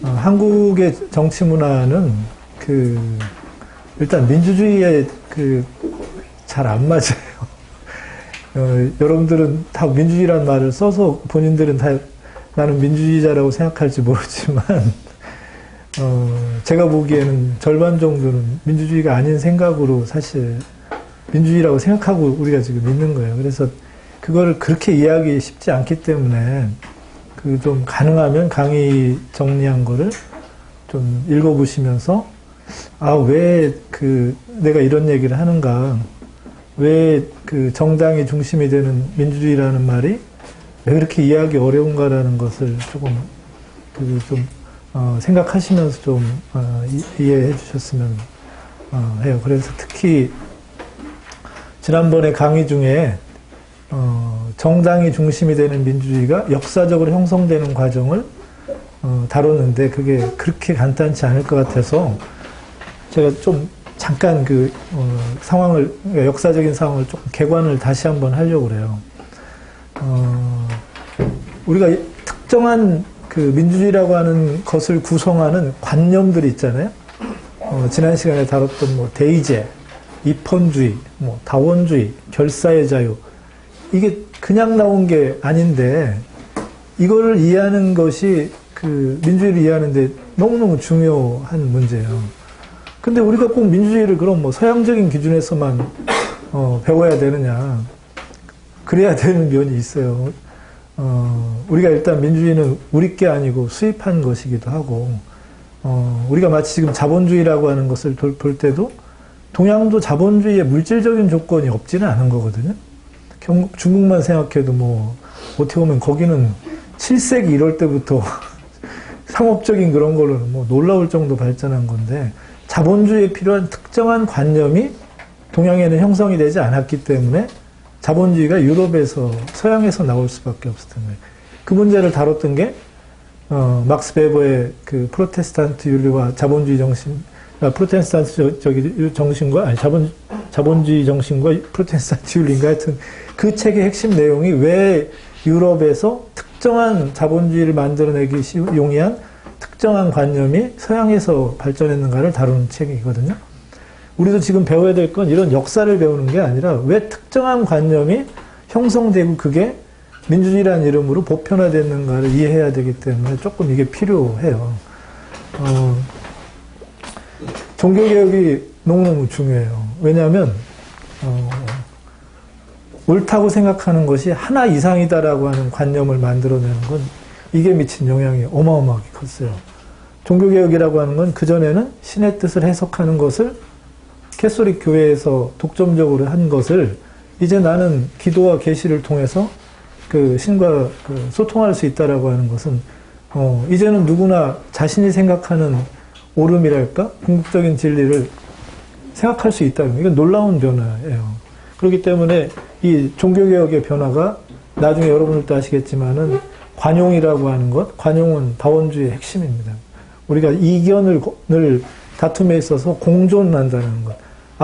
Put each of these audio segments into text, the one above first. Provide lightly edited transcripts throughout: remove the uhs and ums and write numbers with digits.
한국의 정치 문화는 일단 민주주의에 잘 안 맞아요. 여러분들은 다 민주주의라는 말을 써서 본인들은 다 나는 민주주의자라고 생각할지 모르지만, 제가 보기에는 절반 정도는 민주주의가 아닌 생각으로 사실 민주주의라고 생각하고 우리가 지금 있는 거예요. 그래서 그거를 그렇게 이해하기 쉽지 않기 때문에 좀 가능하면 강의 정리한 거를 좀 읽어보시면서 왜 내가 이런 얘기를 하는가, 왜 정당이 중심이 되는 민주주의라는 말이 왜 그렇게 이해하기 어려운가라는 것을 조금 생각하시면서 좀 이해해 주셨으면 해요. 그래서 특히 지난번에 강의 중에 정당이 중심이 되는 민주주의가 역사적으로 형성되는 과정을 다뤘는데 그게 그렇게 간단치 않을 것 같아서 제가 좀 잠깐 역사적인 상황을 조금 개관을 다시 한번 하려고 그래요. 우리가 특정한 민주주의라고 하는 것을 구성하는 관념들이 있잖아요. 지난 시간에 다뤘던 대의제, 입헌주의, 다원주의, 결사의 자유. 이게 그냥 나온 게 아닌데, 이거를 이해하는 것이 민주주의를 이해하는데 너무너무 중요한 문제예요. 근데 우리가 꼭 민주주의를 그럼 서양적인 기준에서만 배워야 되느냐. 그래야 되는 면이 있어요. 우리가 일단 민주주의는 우리 게 아니고 수입한 것이기도 하고, 우리가 마치 지금 자본주의라고 하는 것을 볼 때도 동양도 자본주의의 물질적인 조건이 없지는 않은 거거든요. 중국만 생각해도 어떻게 보면 거기는 7세기 이럴 때부터 상업적인 그런 걸로는 놀라울 정도 발전한 건데, 자본주의에 필요한 특정한 관념이 동양에는 형성이 되지 않았기 때문에 자본주의가 유럽에서, 서양에서 나올 수밖에 없었던 거예요. 그 문제를 다뤘던 게, 막스 베버의 프로테스탄트 윤리와 자본주의 정신, 프로테스탄트 정신과, 자본주의 정신과 프로테스탄트 윤리인가 하여튼 그 책의 핵심 내용이 왜 유럽에서 특정한 자본주의를 만들어내기 용이한 특정한 관념이 서양에서 발전했는가를 다루는 책이거든요. 우리도 지금 배워야 될 건 이런 역사를 배우는 게 아니라 왜 특정한 관념이 형성되고 그게 민주주의라는 이름으로 보편화됐는가를 이해해야 되기 때문에 조금 이게 필요해요. 종교개혁이 너무너무 중요해요. 왜냐하면 옳다고 생각하는 것이 하나 이상이다라고 하는 관념을 만들어내는 건 이게 미친 영향이 어마어마하게 컸어요. 종교개혁이라고 하는 건 그전에는 신의 뜻을 해석하는 것을 캐톨릭 교회에서 독점적으로 한 것을 이제 나는 기도와 계시를 통해서 신과 소통할 수 있다라고 하는 것은 이제는 누구나 자신이 생각하는 옳음이랄까? 궁극적인 진리를 생각할 수 있다는 거. 이건 놀라운 변화예요. 그렇기 때문에 이 종교개혁의 변화가 나중에 여러분들도 아시겠지만은 관용이라고 하는 것, 관용은 다원주의의 핵심입니다. 우리가 이견을 다툼에 있어서 공존한다는 것.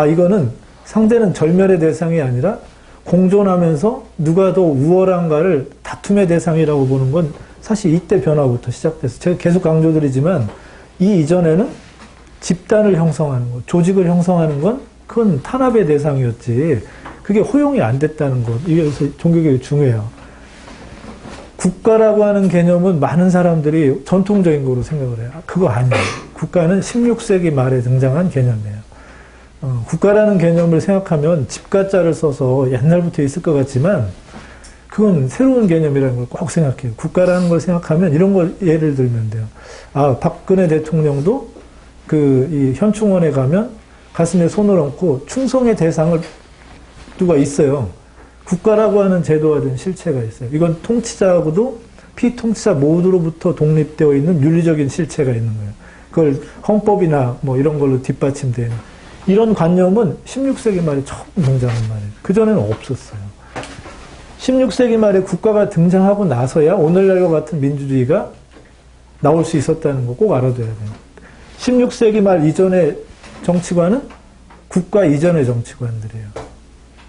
이거는 상대는 절멸의 대상이 아니라 공존하면서 누가 더 우월한가를 다툼의 대상이라고 보는 건 사실 이때 변화부터 시작돼서 제가 계속 강조드리지만 이 이전에는 집단을 형성하는 것, 조직을 형성하는 건 그건 탄압의 대상이었지 그게 허용이 안 됐다는 것. 이게 종교개혁이 중요해요. 국가라고 하는 개념은 많은 사람들이 전통적인 거로 생각을 해요. 그거 아니에요. 국가는 16세기 말에 등장한 개념이에요. 국가라는 개념을 생각하면 집가자를 써서 옛날부터 있을 것 같지만 그건 새로운 개념이라는 걸 꼭 생각해요. 국가라는 걸 생각하면 이런 걸 예를 들면 돼요. 박근혜 대통령도 이 현충원에 가면 가슴에 손을 얹고 충성의 대상을 누가 있어요. 국가라고 하는 제도화된 실체가 있어요. 이건 통치자하고도 피통치자 모두로부터 독립되어 있는 윤리적인 실체가 있는 거예요. 그걸 헌법이나 이런 걸로 뒷받침되는 이런 관념은 16세기 말에 처음 등장한 말이에요. 그전에는 없었어요. 16세기 말에 국가가 등장하고 나서야 오늘날과 같은 민주주의가 나올 수 있었다는 거 꼭 알아둬야 돼요. 16세기 말 이전의 정치관은 국가 이전의 정치관들이에요.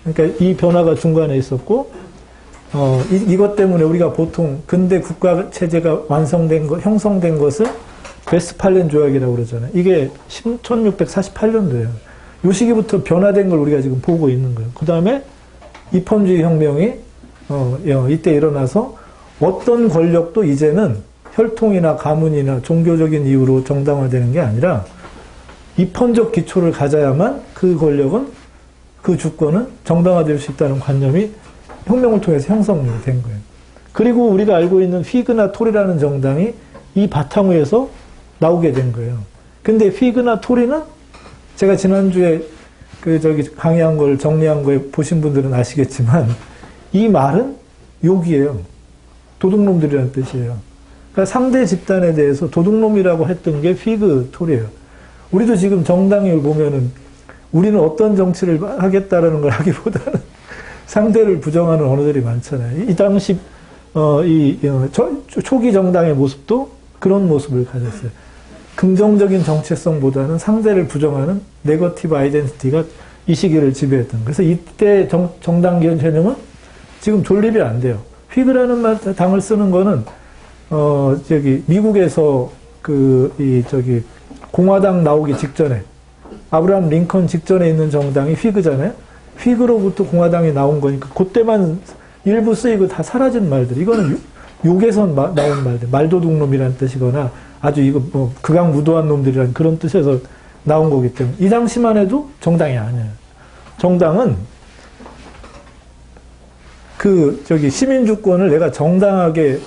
그러니까 이 변화가 중간에 있었고, 이것 때문에 우리가 보통 근대 국가 체제가 형성된 것을 웨스팔렌 조약이라고 그러잖아요. 이게 1648년도예요. 요 시기부터 변화된 걸 우리가 지금 보고 있는 거예요. 그 다음에 입헌주의 혁명이 이때 일어나서 어떤 권력도 이제는 혈통이나 가문이나 종교적인 이유로 정당화되는 게 아니라 입헌적 기초를 가져야만 그 권력은, 그 주권은 정당화될 수 있다는 관념이 혁명을 통해서 형성된 거예요. 그리고 우리가 알고 있는 휘그나 톨이라는 정당이 이 바탕 위에서 나오게 된 거예요. 근데 휘그나 톨이는 제가 지난주에 강의한 걸 정리한 거에 보신 분들은 아시겠지만 이 말은 욕이에요. 도둑놈들이라는 뜻이에요. 그러니까 상대 집단에 대해서 도둑놈이라고 했던 게 휘그 톨이에요. 우리도 지금 정당을 보면은 우리는 어떤 정치를 하겠다라는 걸 하기보다는 상대를 부정하는 언어들이 많잖아요. 이 당시 초기 정당의 모습도 그런 모습을 가졌어요. 긍정적인 정체성보다는 상대를 부정하는 네거티브 아이덴티티가 이 시기를 지배했던 거예요. 그래서 이때 정당 개념은 지금 존립이 안 돼요. 휘그라는 당을 쓰는 거는 미국에서 공화당 나오기 직전에 아브라함 링컨 직전에 있는 정당이 휘그잖아요. 휘그로부터 공화당이 나온 거니까 그때만 일부 쓰이고 다 사라진 말들. 이거는 욕에서 나온 말들. 말도둑놈이라는 뜻이거나 아주 극악무도한 놈들이라는 그런 뜻에서 나온 거기 때문에 이 당시만 해도 정당이 아니에요. 정당은 시민주권을 내가 정당하게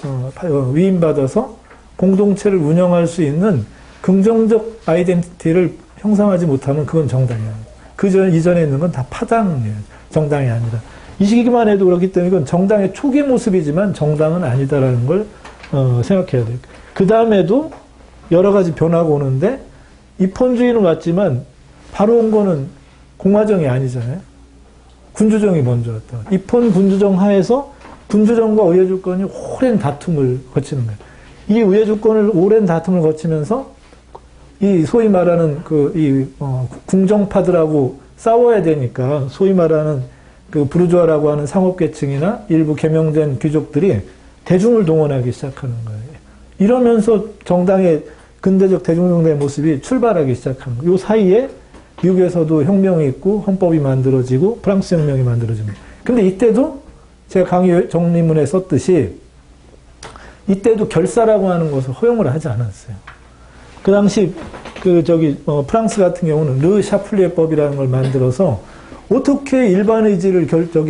위임받아서 공동체를 운영할 수 있는 긍정적 아이덴티티를 형성하지 못하면 그건 정당이에요. 이전에 있는 건 다 파당이에요. 정당이 아니라. 이 시기만 해도 그렇기 때문에 이건 정당의 초기 모습이지만 정당은 아니다라는 걸 생각해야 돼요. 그 다음에도 여러 가지 변화가 오는데 입헌주의는 왔지만 바로 온 거는 공화정이 아니잖아요. 군주정이 먼저 왔다. 입헌 군주정 하에서 군주정과 의회주권이 오랜 다툼을 거치는 거예요. 이 의회주권을 오랜 다툼을 거치면서 이 소위 말하는 궁정파들하고 싸워야 되니까 소위 말하는 부르주아라고 하는 상업계층이나 일부 개명된 귀족들이 대중을 동원하기 시작하는 거예요. 이러면서 정당의 근대적 대중정당의 모습이 출발하기 시작하는 거예요. 이 사이에 미국에서도 혁명이 있고 헌법이 만들어지고 프랑스 혁명이 만들어집니다. 근데 이때도 제가 강의 정리문에 썼듯이 이때도 결사라고 하는 것을 허용을 하지 않았어요. 그 당시 프랑스 같은 경우는 르 샤플리에법이라는 걸 만들어서 어떻게 일반 의지를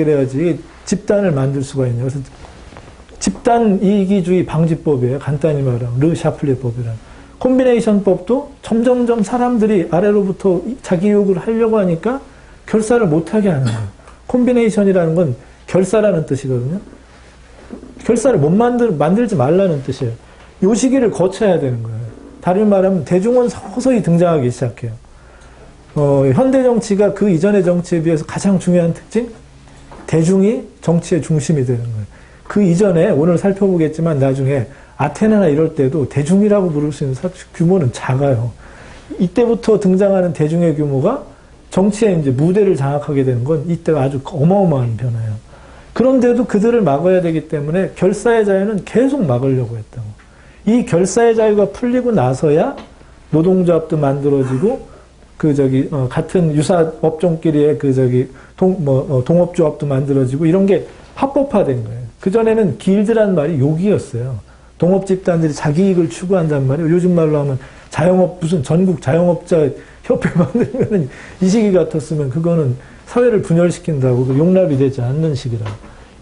해야지 집단을 만들 수가 있냐. 그래서 집단 이기주의 방지법이에요. 간단히 말하면 르 샤플리에법이라는. 콤비네이션법도 점점점 사람들이 아래로부터 자기 욕을 하려고 하니까 결사를 못하게 하는 거예요. 콤비네이션이라는 건 결사라는 뜻이거든요. 결사를 못 만들지 말라는 뜻이에요. 요 시기를 거쳐야 되는 거예요. 다른 말하면 대중은 서서히 등장하기 시작해요. 현대 정치가 그 이전의 정치에 비해서 가장 중요한 특징? 대중이 정치의 중심이 되는 거예요. 그 이전에 오늘 살펴보겠지만 나중에 아테네나 이럴 때도 대중이라고 부를 수 있는 규모는 작아요. 이때부터 등장하는 대중의 규모가 정치의 이제 무대를 장악하게 되는 건 이때가 아주 어마어마한 변화예요. 그런데도 그들을 막아야 되기 때문에 결사의 자유는 계속 막으려고 했다고. 이 결사의 자유가 풀리고 나서야 노동조합도 만들어지고 같은 유사 업종끼리의 동업조합도 만들어지고 이런 게 합법화된 거예요. 그전에는 길드란 말이 욕이었어요. 동업 집단들이 자기 이익을 추구한단 말이에요. 요즘 말로 하면 무슨 전국 자영업자 협회 만들면 이 시기 같았으면 그거는 사회를 분열시킨다고 용납이 되지 않는 시기라고.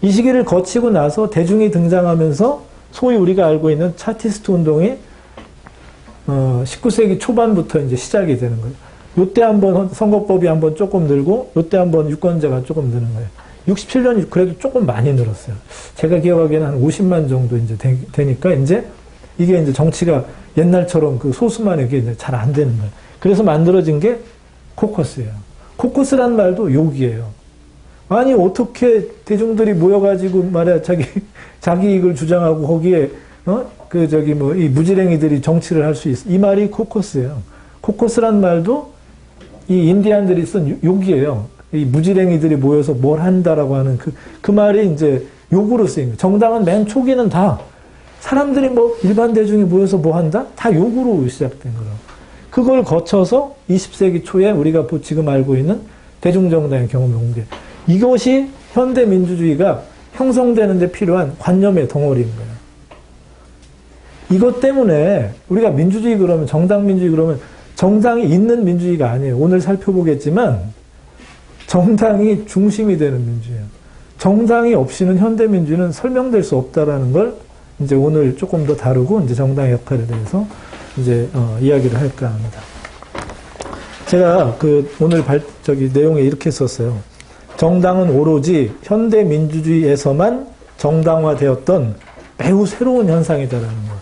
이 시기를 거치고 나서 대중이 등장하면서 소위 우리가 알고 있는 차티스트 운동이 19세기 초반부터 이제 시작이 되는 거예요. 요때 한번 선거법이 한번 조금 늘고 요때 한번 유권자가 조금 느는 거예요. 67년이 그래도 조금 많이 늘었어요. 제가 기억하기에는 한 50만 정도 이제 되니까 이제 이게 이제 정치가 옛날처럼 그 소수만에게 이제 잘 안 되는 거예요. 그래서 만들어진 게 코커스예요. 코커스란 말도 욕이에요. 아니 어떻게 대중들이 모여가지고 말이야 자기 이익을 주장하고 거기에 이 무지랭이들이 정치를 할 수 있어. 이 말이 코커스예요. 코커스란 말도 이 인디안들이 쓴 욕이에요. 이 무지랭이들이 모여서 뭘 한다라고 하는 그 말이 이제 욕으로 쓰인 거예요. 정당은 맨 초기는 다 사람들이 뭐 일반 대중이 모여서 뭐 한다? 다 욕으로 시작된 거라고. 그걸 거쳐서 20세기 초에 우리가 지금 알고 있는 대중정당의 경험을 온 게 이것이 현대 민주주의가 형성되는 데 필요한 관념의 덩어리인 거예요. 이것 때문에 우리가 민주주의 그러면 정당 민주주의 그러면 정당이 있는 민주주의가 아니에요. 오늘 살펴보겠지만 정당이 중심이 되는 민주주의예요. 정당이 없이는 현대 민주주의는 설명될 수 없다라는 걸 이제 오늘 조금 더 다루고 이제 정당의 역할에 대해서 이제 이야기를 할까 합니다. 제가 오늘 내용에 이렇게 썼어요. 정당은 오로지 현대 민주주의에서만 정당화되었던 매우 새로운 현상이다라는 거.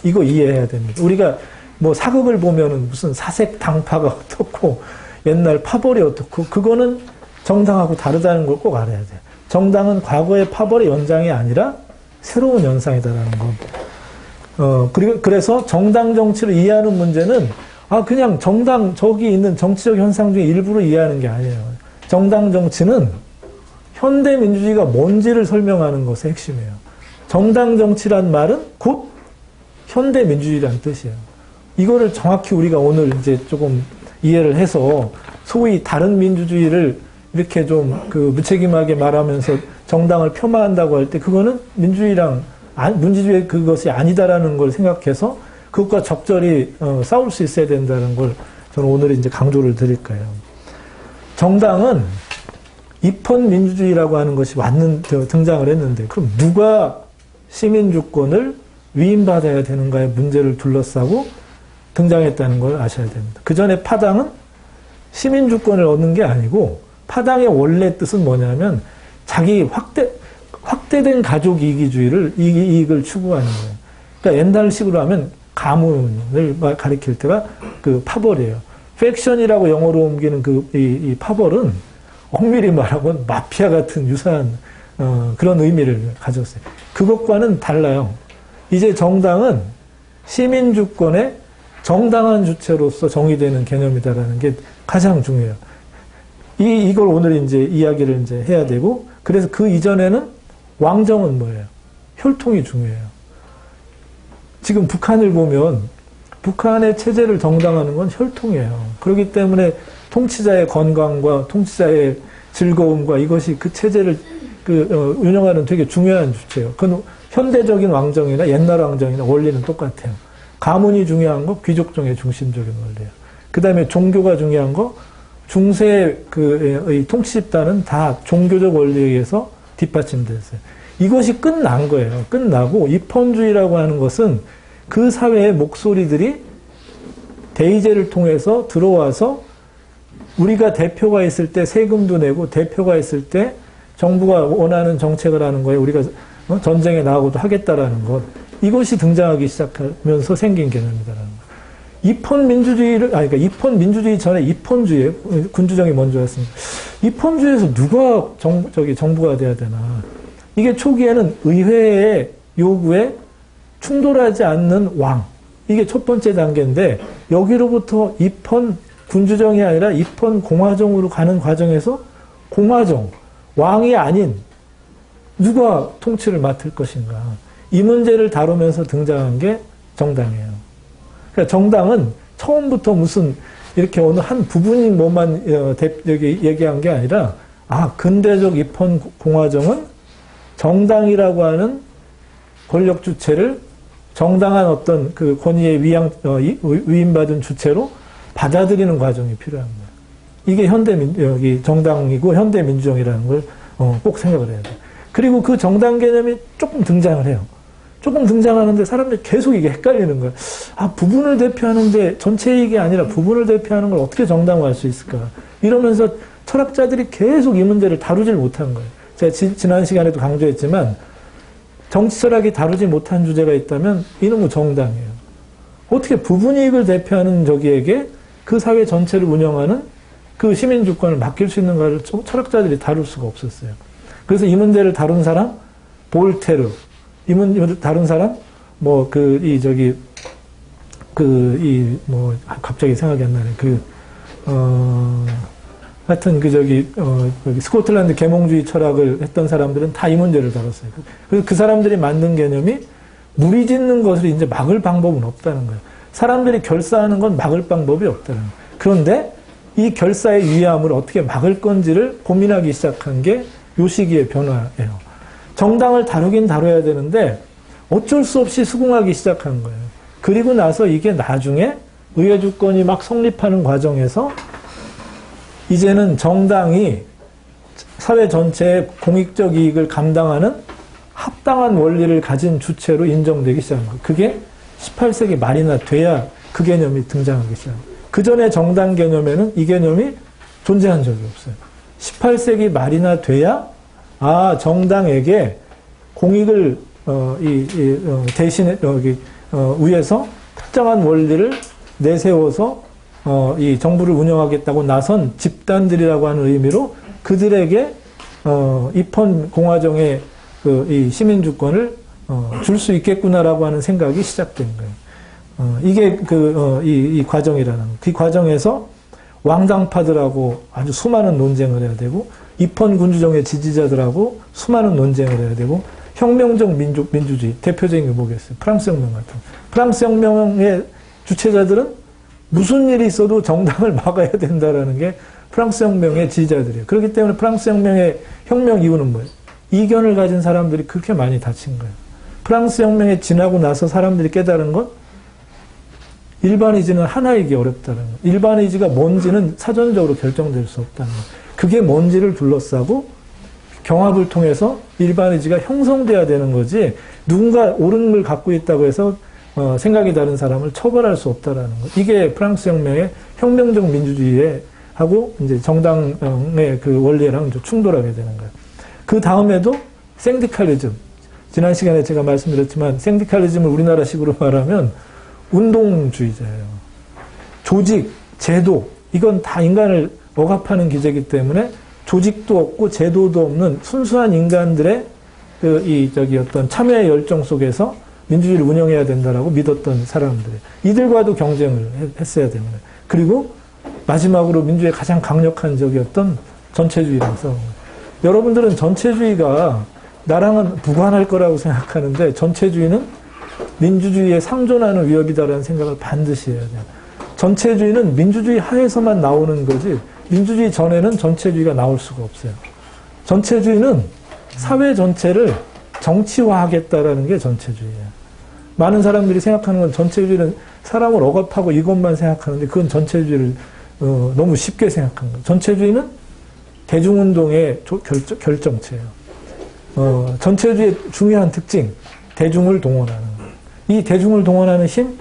이거 이해해야 됩니다. 우리가 뭐 사극을 보면은 무슨 사색 당파가 어떻고 옛날 파벌이 어떻고 그거는 정당하고 다르다는 걸 꼭 알아야 돼요. 정당은 과거의 연장이 아니라 새로운 현상이다라는 거. 그래서 정당 정치를 이해하는 문제는 그냥 저기 있는 정치적 현상 중에 일부를 이해하는 게 아니에요. 정당 정치는 현대 민주주의가 뭔지를 설명하는 것의 핵심이에요. 정당 정치란 말은 곧 현대 민주주의란 뜻이에요. 이거를 정확히 우리가 오늘 이제 조금 이해를 해서 소위 다른 민주주의를 이렇게 좀 무책임하게 말하면서 정당을 폄하한다고 할 때 그거는 민주주의 그것이 아니다라는 걸 생각해서 그것과 적절히 싸울 수 있어야 된다는 걸 저는 오늘 이제 강조를 드릴 거예요. 정당은 입헌 민주주의라고 하는 것이 등장을 했는데 그럼 누가 시민주권을 위임받아야 되는가의 문제를 둘러싸고 등장했다는 걸 아셔야 됩니다. 그 전에 파당은 시민주권을 얻는 게 아니고 파당의 원래 뜻은 뭐냐면 자기 확대된 가족 이익을 추구하는 거예요. 그러니까 옛날식으로 하면 가문을 가리킬 때가 파벌이에요. 팩션이라고 영어로 옮기는 이 파벌은 엄밀히 말하면 마피아 같은 유사한 그런 의미를 가졌어요. 그것과는 달라요. 이제 정당은 시민주권의 정당한 주체로서 정의되는 개념이다라는 게 가장 중요해요. 이걸 오늘 이제 이야기를 이제 해야 되고, 그래서 그 이전에는 왕정은 뭐예요? 혈통이 중요해요. 지금 북한을 보면 북한의 체제를 정당하는 건 혈통이에요. 그렇기 때문에 통치자의 건강과 통치자의 즐거움과 이것이 그 체제를 운영하는 되게 중요한 주체예요. 그건 현대적인 왕정이나 옛날 왕정이나 원리는 똑같아요. 가문이 중요한 거, 귀족정의 중심적인 원리예요. 그 다음에 종교가 중요한 거, 중세의 통치 집단은 다 종교적 원리에 의해서 뒷받침됐어요. 이것이 끝난 거예요. 끝나고 입헌주의라고 하는 것은 그 사회의 목소리들이 대의제를 통해서 들어와서 우리가 대표가 있을 때 세금도 내고 대표가 있을 때 정부가 원하는 정책을 하는 거에 우리가 전쟁에 나가고도 하겠다라는 것. 이것이 등장하기 시작하면서 생긴 개념이다라는 거. 그러니까 입헌 민주주의 전에 입헌주의, 군주정이 먼저 왔습니다. 입헌주의에서 누가 정부가 돼야 되나. 이게 초기에는 의회의 요구에 충돌하지 않는 왕. 이게 첫 번째 단계인데, 여기로부터 입헌 군주정이 아니라 입헌 공화정으로 가는 과정에서 공화정, 왕이 아닌 누가 통치를 맡을 것인가. 이 문제를 다루면서 등장한 게 정당이에요. 그러니까 정당은 처음부터 무슨 이렇게 어느 한 부분인 뭐만 얘기한 게 아니라, 근대적 입헌 공화정은 정당이라고 하는 권력 주체를 정당한 어떤 그 권위에 위임받은 주체로 받아들이는 과정이 필요한 거예요. 이게 정당이고 현대민주정이라는 걸 꼭 생각을 해야 돼요. 그리고 그 정당 개념이 조금 등장을 해요. 조금 등장하는데 사람들이 계속 이게 헷갈리는 거예요. 부분을 대표하는데 전체 이익이 아니라 부분을 대표하는 걸 어떻게 정당화할 수 있을까? 이러면서 철학자들이 계속 이 문제를 다루질 못한 거예요. 제가 지난 시간에도 강조했지만 정치 철학이 다루지 못한 주제가 있다면 이놈의 정당이에요. 어떻게 부분 이익을 대표하는 저기에게 그 사회 전체를 운영하는 그 시민 주권을 맡길 수 있는가를 철학자들이 다룰 수가 없었어요. 그래서 이 문제를 다룬 사람, 볼테르, 이 문제를 다룬 사람, 갑자기 생각이 안 나네. 하여튼 스코틀랜드 계몽주의 철학을 했던 사람들은 다 이 문제를 다뤘어요. 그래서 그 사람들이 만든 개념이 무리 짓는 것을 이제 막을 방법은 없다는 거예요. 사람들이 결사하는 건 막을 방법이 없다는 거예요. 그런데 이 결사의 위험을 어떻게 막을 건지를 고민하기 시작한 게 요 시기의 변화예요. 정당을 다루긴 다뤄야 되는데 어쩔 수 없이 수긍하기 시작한 거예요. 그리고 나서 이게 나중에 의회 주권이 막 성립하는 과정에서 이제는 정당이 사회 전체의 공익적 이익을 감당하는 합당한 원리를 가진 주체로 인정되기 시작한 거예요. 그게 18세기 말이나 돼야 그 개념이 등장하기 시작합니다. 그 전에 정당 개념에는 이 개념이 존재한 적이 없어요. 18세기 말이나 돼야 정당에게 공익을 대신에 위해서 특정한 원리를 내세워서 이 정부를 운영하겠다고 나선 집단들이라고 하는 의미로 그들에게 입헌 공화정의 이 시민 주권을 줄 수 있겠구나라고 하는 생각이 시작된 거예요. 이게 이 과정이라는 거. 그 과정에서 왕당파들하고 아주 수많은 논쟁을 해야 되고 입헌 군주정의 지지자들하고 수많은 논쟁을 해야 되고 혁명적 민주주의 대표적인 게 뭐겠어요? 프랑스 혁명 같은 거. 프랑스 혁명의 주체자들은 무슨 일이 있어도 정당을 막아야 된다라는 게 프랑스 혁명의 지지자들이에요. 그렇기 때문에 프랑스 혁명의 혁명 이유는 뭐예요? 이견을 가진 사람들이 그렇게 많이 다친 거예요. 프랑스 혁명에 지나고 나서 사람들이 깨달은 건 일반의지는 하나이기 어렵다는 거예요. 일반의지가 뭔지는 사전적으로 결정될 수 없다는 거예요. 그게 뭔지를 둘러싸고 경합을 통해서 일반의지가 형성돼야 되는 거지 누군가 옳은 걸 갖고 있다고 해서 생각이 다른 사람을 처벌할 수 없다라는 거. 이게 프랑스 혁명의 혁명적 민주주의에 하고 이제 정당의 그 원리랑 좀 충돌하게 되는 거예요. 그 다음에도 생디칼리즘. 지난 시간에 제가 말씀드렸지만 생디칼리즘을 우리나라식으로 말하면 운동주의자예요. 조직, 제도 이건 다 인간을 억압하는 기제이기 때문에 조직도 없고 제도도 없는 순수한 인간들의 어떤 참여의 열정 속에서 민주주의를 운영해야 된다라고 믿었던 사람들이에요. 이들과도 경쟁을 했어야 되는 거예요. 그리고 마지막으로 민주주의의 가장 강력한 적이었던 전체주의라고 싸운 거예요. 여러분들은 전체주의가 나랑은 무관할 거라고 생각하는데 전체주의는 민주주의에 상존하는 위협이다라는 생각을 반드시 해야 돼요. 전체주의는 민주주의 하에서만 나오는 거지 민주주의 전에는 전체주의가 나올 수가 없어요. 전체주의는 사회 전체를 정치화하겠다라는 게 전체주의예요. 많은 사람들이 생각하는 건 전체주의는 사람을 억압하고 이것만 생각하는데 그건 전체주의를 너무 쉽게 생각하는 거예요. 전체주의는 대중운동의 결정체예요. 전체주의의 중요한 특징, 대중을 동원하는 거예요. 이 대중을 동원하는 힘,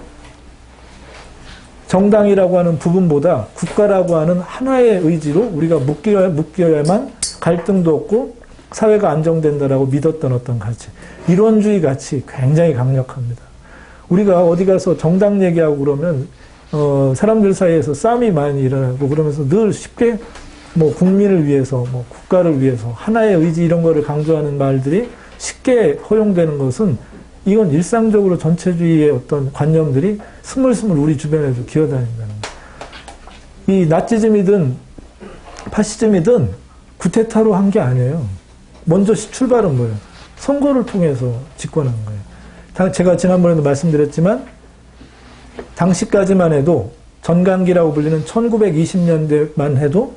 정당이라고 하는 부분보다 국가라고 하는 하나의 의지로 우리가 묶여야만 갈등도 없고 사회가 안정된다라고 믿었던 어떤 가치. 이론주의 가치 굉장히 강력합니다. 우리가 어디 가서 정당 얘기하고 그러면 사람들 사이에서 싸움이 많이 일어나고 그러면서 늘 쉽게 뭐 국민을 위해서 뭐 국가를 위해서 하나의 의지 이런 거를 강조하는 말들이 쉽게 허용되는 것은 이건 일상적으로 전체주의의 어떤 관념들이 스물스물 우리 주변에도 기어다닌다는 거예요. 이 나치즘이든 파시즘이든 구테타로 한 게 아니에요. 먼저 출발은 뭐예요? 선거를 통해서 집권한 거예요. 제가 지난번에도 말씀드렸지만 당시까지만 해도 전강기라고 불리는 1920년대만 해도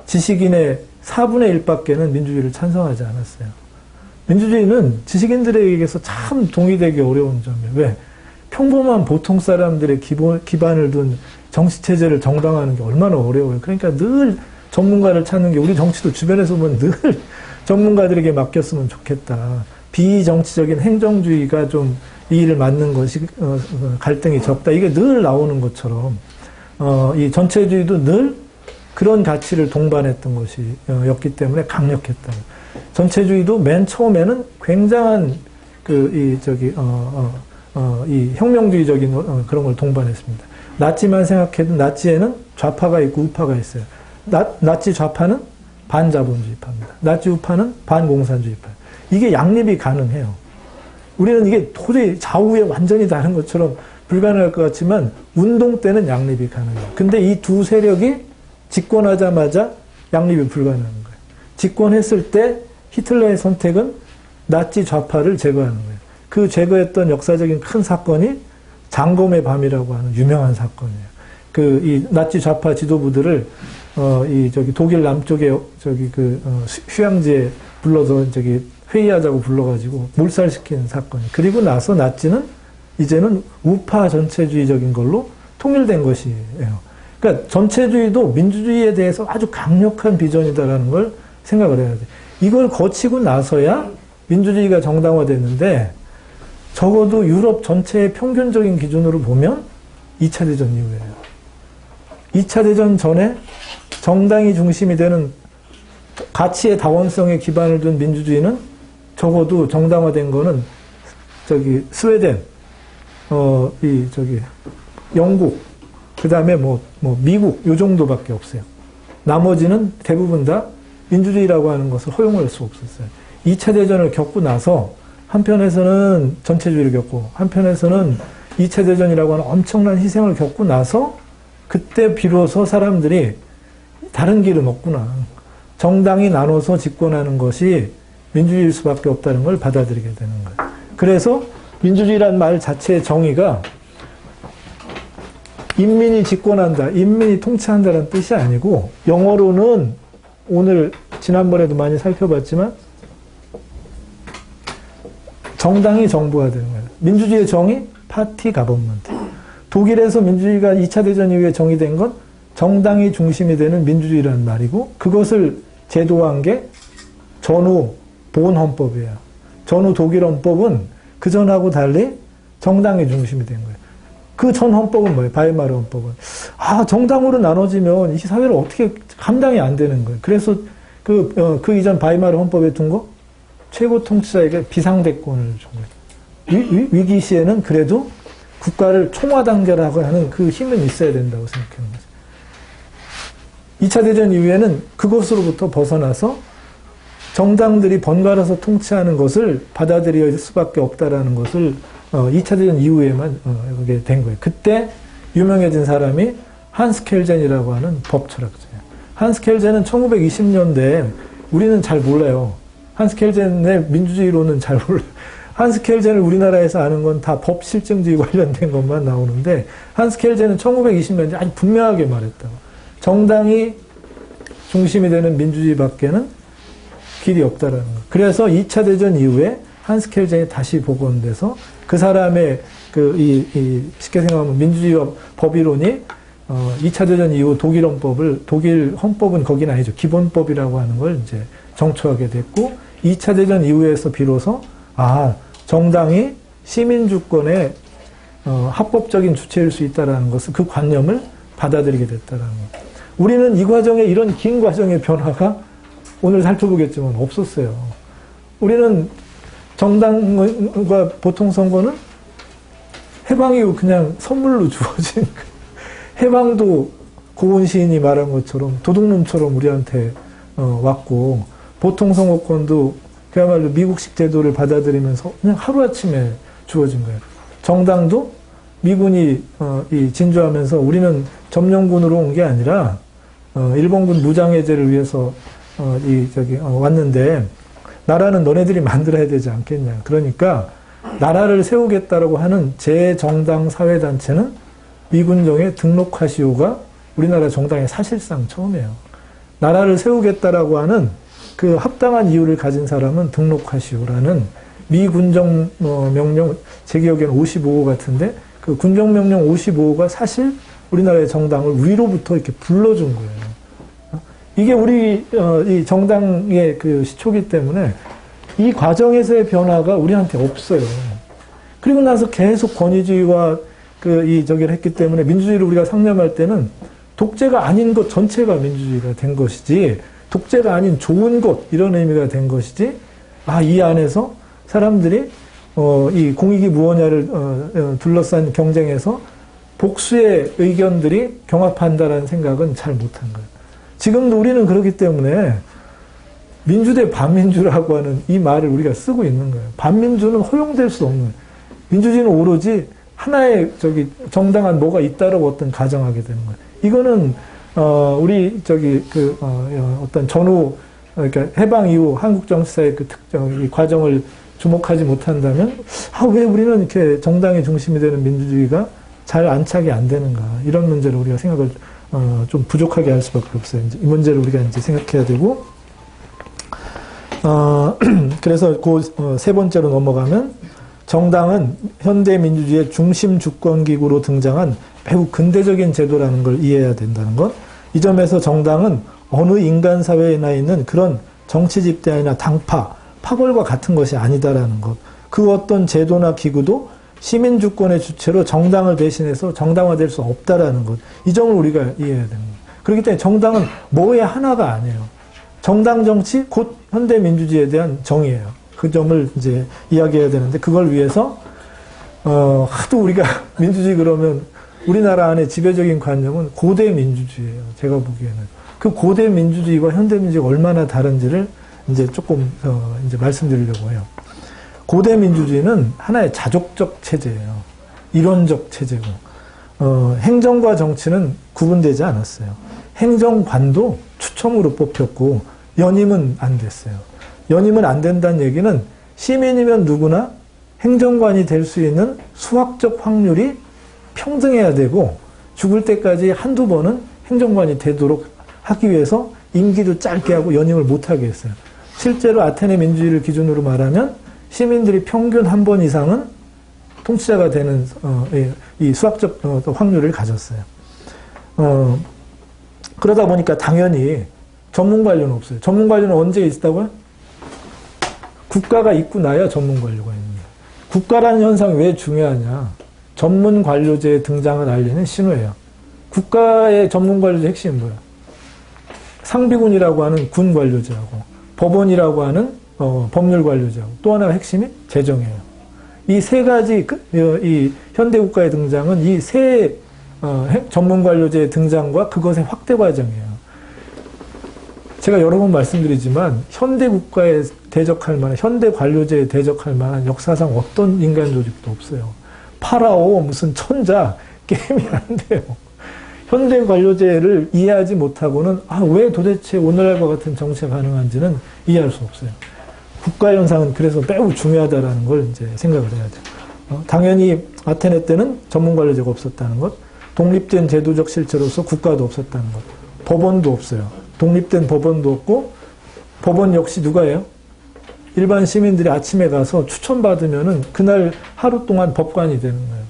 지식인의 4분의 1밖에는 민주주의를 찬성하지 않았어요. 민주주의는 지식인들에게서 참 동의되기 어려운 점이에요. 왜? 평범한 보통 사람들의 기반을 둔 정치체제를 정당화하는 게 얼마나 어려워요. 그러니까 늘 전문가를 찾는 게 우리 정치도 주변에서 보면 늘 전문가들에게 맡겼으면 좋겠다. 비정치적인 행정주의가 좀 이 일을 맡는 것이 갈등이 적다. 이게 늘 나오는 것처럼 이 전체주의도 늘 그런 가치를 동반했던 것이었기 때문에 강력했다. 전체주의도 맨 처음에는 굉장한 이 혁명주의적인 그런 걸 동반했습니다. 나치만 생각해도 나치에는 좌파가 있고 우파가 있어요. 나치 좌파는 반자본주의파입니다. 나치 우파는 반공산주의파. 이게 양립이 가능해요. 우리는 이게 도저히 좌우에 완전히 다른 것처럼 불가능할 것 같지만 운동 때는 양립이 가능해요. 근데 이 두 세력이 집권하자마자 양립이 불가능한 거예요. 집권했을 때 히틀러의 선택은 나치 좌파를 제거하는 거예요. 그 제거했던 역사적인 큰 사건이 장검의 밤이라고 하는 유명한 사건이에요. 이 나치 좌파 지도부들을 독일 남쪽에 휴양지에 불러서 회의하자고 불러가지고 몰살시킨 사건이에요. 그리고 나서 나치는 이제는 우파 전체주의적인 걸로 통일된 것이에요. 그러니까 전체주의도 민주주의에 대해서 아주 강력한 비전이다라는 걸 생각을 해야 돼. 이걸 거치고 나서야 민주주의가 정당화됐는데 적어도 유럽 전체의 평균적인 기준으로 보면 2차 대전 이후예요. 2차 대전 전에 정당이 중심이 되는 가치의 다원성에 기반을 둔 민주주의는 적어도 정당화된 거는 스웨덴, 영국, 그 다음에 미국, 요 정도밖에 없어요. 나머지는 대부분 다 민주주의라고 하는 것을 허용할 수 없었어요. 2차 대전을 겪고 나서 한편에서는 전체주의를 겪고 한편에서는 2차 대전이라고 하는 엄청난 희생을 겪고 나서 그때 비로소 사람들이 다른 길은 없구나. 정당이 나눠서 집권하는 것이 민주주의일 수밖에 없다는 걸 받아들이게 되는 거예요. 그래서 민주주의란 말 자체의 정의가 인민이 집권한다, 인민이 통치한다는 뜻이 아니고 영어로는 오늘 지난번에도 많이 살펴봤지만 정당이 정부가 되는 거예요. 민주주의의 정의 파티 가버먼트. 독일에서 민주주의가 2차 대전 이후에 정의된 건 정당이 중심이 되는 민주주의라는 말이고 그것을 제도화한 게 전후 보헌헌법이에요. 전후 독일 헌법은 그전하고 달리 정당이 중심이 된 거예요. 그 전 헌법은 뭐예요? 바이마르 헌법은. 정당으로 나눠지면 이 사회를 어떻게 감당이 안 되는 거예요. 그래서 그 이전 바이마르 헌법에 둔 거 최고 통치자에게 비상대권을 준 거예요. 위기 시에는 그래도 국가를 총화단결하고 하는 그 힘은 있어야 된다고 생각하는 거죠. 2차 대전 이후에는 그것으로부터 벗어나서 정당들이 번갈아서 통치하는 것을 받아들일 수밖에 없다라는 것을 2차 대전 이후에만 그게 된 거예요. 그때 유명해진 사람이 한스 켈젠이라고 하는 법철학자예요. 한스 켈젠은 1920년대에 우리는 잘 몰라요. 한스 켈젠의 민주주의론은 잘 몰라요. 한스 켈젠을 우리나라에서 아는 건 다 법 실증주의 관련된 것만 나오는데 한스 켈젠은 1920년대 아주 분명하게 말했다고. 정당이 중심이 되는 민주주의 밖에는 길이 없다라는 거. 그래서 2차 대전 이후에 한스 켈젠이 다시 복원돼서 그 사람의 쉽게 생각하면 민주주의와 법이론이 2차 대전 이후 독일 헌법은 거기는 아니죠. 기본법이라고 하는 걸 이제 정초하게 됐고 2차 대전 이후에서 비로소 정당이 시민주권의 합법적인 주체일 수 있다라는 것을 그 관념을 받아들이게 됐다라는 것. 우리는 이 과정에 이런 긴 과정의 변화가 오늘 살펴보겠지만 없었어요. 우리는 정당과 보통선거는 해방 이후 그냥 선물로 주어진 해방도 고은 시인이 말한 것처럼 도둑놈처럼 우리한테 왔고 보통선거권도 그야말로 미국식 제도를 받아들이면서 그냥 하루아침에 주어진 거예요. 정당도 미군이 진주하면서 우리는 점령군으로 온 게 아니라 일본군 무장해제를 위해서 왔는데 나라는 너네들이 만들어야 되지 않겠냐. 그러니까 나라를 세우겠다라고 하는 재정당 사회단체는 미군정에 등록하시오가 우리나라 정당의 사실상 처음이에요. 나라를 세우겠다라고 하는 그 합당한 이유를 가진 사람은 등록하시오라는 미 군정 명령, 제 기억에는 55호 같은데 그 군정명령 55호가 사실 우리나라의 정당을 위로부터 이렇게 불러준 거예요. 이게 우리 이 정당의 그 시초기 때문에 이 과정에서의 변화가 우리한테 없어요. 그리고 나서 계속 권위주의와 저기를 했기 때문에 민주주의를 우리가 상념할 때는 독재가 아닌 것 전체가 민주주의가 된 것이지 독재가 아닌 좋은 것 이런 의미가 된 것이지 이 안에서 사람들이 이 공익이 무엇냐를 둘러싼 경쟁에서 복수의 의견들이 경합한다라는 생각은 잘 못한 거예요. 지금도 우리는 그렇기 때문에 민주 대 반민주라고 하는 이 말을 우리가 쓰고 있는 거예요. 반민주는 허용될 수 없는 거예요. 민주주의는 오로지 하나의 정당한 뭐가 있다라고 어떤 가정하게 되는 거예요. 이거는 우리 어떤 전후 그러니까 해방 이후 한국 정치사의 그 특정 이 과정을 주목하지 못한다면, 왜 우리는 이렇게 정당이 중심이 되는 민주주의가 잘 안착이 안 되는가. 이런 문제를 우리가 생각을, 좀 부족하게 할 수밖에 없어요. 이제 이 문제를 우리가 이제 생각해야 되고, 그래서 세 번째로 넘어가면, 정당은 현대 민주주의의 중심 주권기구로 등장한 매우 근대적인 제도라는 걸 이해해야 된다는 것. 이 점에서 정당은 어느 인간 사회에나 있는 그런 정치 집단이나 당파, 파벌과 같은 것이 아니다라는 것. 그 어떤 제도나 기구도 시민 주권의 주체로 정당을 대신해서 정당화될 수 없다라는 것. 이 점을 우리가 이해해야 됩니다. 그렇기 때문에 정당은 뭐의 하나가 아니에요. 정당 정치 곧 현대 민주주의에 대한 정의예요. 그 점을 이제 이야기해야 되는데, 그걸 위해서 하도 우리가 민주주의 그러면 우리나라 안에 지배적인 관념은 고대 민주주의예요. 제가 보기에는 그 고대 민주주의와 현대 민주주의가 얼마나 다른지를 이제 조금 이제 말씀드리려고 해요. 고대 민주주의는 하나의 자족적 체제예요. 이론적 체제고, 행정과 정치는 구분되지 않았어요. 행정관도 추첨으로 뽑혔고 연임은 안 됐어요. 연임은 안 된다는 얘기는 시민이면 누구나 행정관이 될 수 있는 수학적 확률이 평등해야 되고, 죽을 때까지 한두 번은 행정관이 되도록 하기 위해서 임기도 짧게 하고 연임을 못하게 했어요. 실제로 아테네 민주주의를 기준으로 말하면 시민들이 평균 한 번 이상은 통치자가 되는 이 수학적 확률을 가졌어요. 그러다 보니까 당연히 전문관료는 없어요. 전문관료는 언제 있다고요? 국가가 있고 나야 전문관료가 있는 거예요. 국가라는 현상이 왜 중요하냐? 전문관료제의 등장을 알리는 신호예요. 국가의 전문관료제 핵심은 뭐야? 상비군이라고 하는 군관료제하고, 법원이라고 하는 법률관료제하고, 또 하나가 핵심이 재정이에요. 이 세 가지, 이 현대국가의 등장은 이 세 전문관료제의 등장과 그것의 확대 과정이에요. 제가 여러 번 말씀드리지만 현대국가에 대적할 만한, 현대관료제에 대적할 만한 역사상 어떤 인간 조직도 없어요. 파라오, 무슨 천자, 게임이 안 돼요. 현대관료제를 이해하지 못하고는 왜 도대체 오늘날과 같은 정치가 가능한지는 이해할 수 없어요. 국가현상은 그래서 매우 중요하다는 걸 이제 생각을 해야 돼요. 당연히 아테네 때는 전문관료제가 없었다는 것, 독립된 제도적 실체로서 국가도 없었다는 것, 법원도 없어요. 독립된 법원도 없고, 법원 역시 누가 해요? 일반 시민들이 아침에 가서 추천받으면은 그날 하루 동안 법관이 되는 거예요.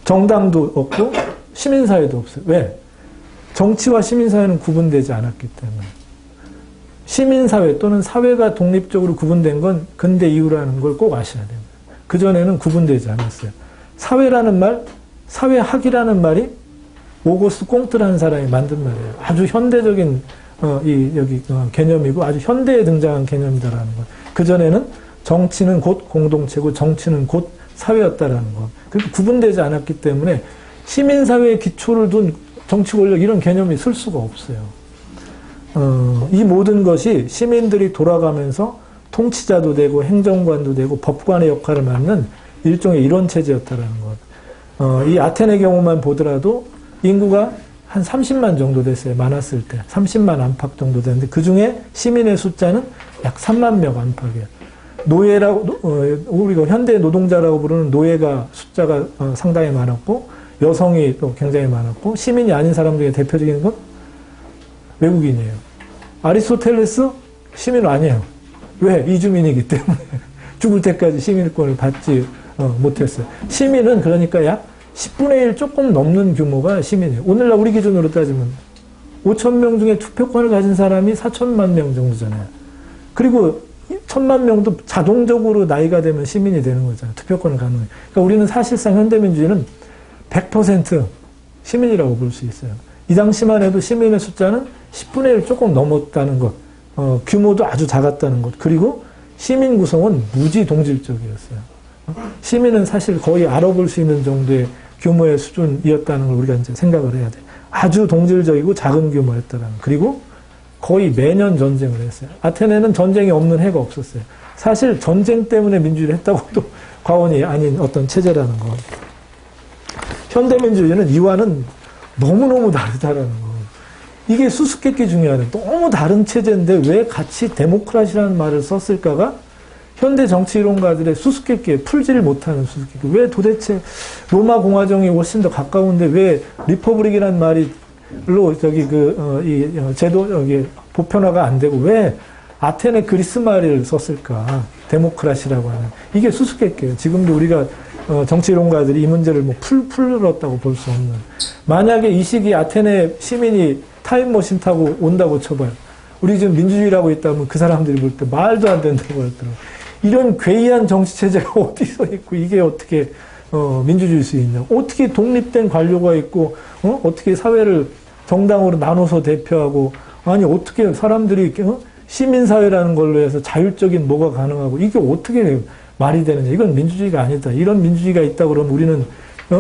정당도 없고 시민사회도 없어요. 왜? 정치와 시민사회는 구분되지 않았기 때문에. 시민사회 또는 사회가 독립적으로 구분된 건 근대 이후라는 걸 꼭 아셔야 됩니다. 그전에는 구분되지 않았어요. 사회라는 말, 사회학이라는 말이 오거스트 꽁트라는 사람이 만든 말이에요. 아주 현대적인 개념이고 아주 현대에 등장한 개념이다라는 것. 그전에는 정치는 곧 공동체고 정치는 곧 사회였다라는 것. 그렇게 구분되지 않았기 때문에 시민사회의 기초를 둔 정치 권력 이런 개념이 쓸 수가 없어요. 이 모든 것이 시민들이 돌아가면서 통치자도 되고 행정관도 되고 법관의 역할을 맡는 일종의 이론 체제였다라는 것. 이 아테네 경우만 보더라도 인구가 한 30만 정도 됐어요. 많았을 때. 30만 안팎 정도 되는데 그 중에 시민의 숫자는 약 3만 명 안팎이에요. 노예라고, 우리가 현대 노동자라고 부르는 노예가 숫자가 상당히 많았고, 여성이 또 굉장히 많았고, 시민이 아닌 사람 중에 대표적인 건 외국인이에요. 아리스토텔레스 시민 아니에요. 왜? 이주민이기 때문에. 죽을 때까지 시민권을 받지 못했어요. 시민은 그러니까 약 10분의 1 조금 넘는 규모가 시민이에요. 오늘날 우리 기준으로 따지면 5,000명 중에 투표권을 가진 사람이 4천만 명 정도잖아요. 그리고 1,000만 명도 자동적으로 나이가 되면 시민이 되는 거잖아요. 투표권을 갖는 거예요. 그러니까 우리는 사실상 현대민주주의는 100% 시민이라고 볼 수 있어요. 이 당시만 해도 시민의 숫자는 10분의 1 조금 넘었다는 것, 규모도 아주 작았다는 것, 그리고 시민 구성은 무지 동질적이었어요. 시민은 사실 거의 알아볼 수 있는 정도의 규모의 수준이었다는 걸 우리가 이제 생각을 해야 돼요. 아주 동질적이고 작은 규모였다라는. 그리고 거의 매년 전쟁을 했어요. 아테네는 전쟁이 없는 해가 없었어요. 사실 전쟁 때문에 민주주의를 했다고도 과언이 아닌 어떤 체제라는 거. 현대민주주의는 이와는 너무너무 다르다라는 거. 이게 수수께끼 중요하네. 너무 다른 체제인데 왜 같이 데모크라시라는 말을 썼을까가 현대 정치이론가들의 수수께끼에 풀지를 못하는 수수께끼. 왜 도대체 로마 공화정이 훨씬 더 가까운데 왜 리퍼블릭이라는 말로 제도 여기 보편화가 안 되고 왜 아테네 그리스 말을 썼을까? 데모크라시라고 하는. 이게 수수께끼예요. 지금도 우리가 정치이론가들이 이 문제를 뭐 풀었다고 볼 수 없는. 만약에 이 시기 아테네 시민이 타임머신 타고 온다고 쳐봐요. 우리 지금 민주주의라고 있다면 그 사람들이 볼 때 말도 안 된다고 하더라고요. 이런 괴이한 정치체제가 어디서 있고 이게 어떻게 민주주의일 수 있냐. 어떻게 독립된 관료가 있고 어떻게 사회를 정당으로 나눠서 대표하고 아니 어떻게 사람들이 이렇게 시민사회라는 걸로 해서 자율적인 뭐가 가능하고 이게 어떻게 말이 되느냐. 이건 민주주의가 아니다. 이런 민주주의가 있다 그러면 우리는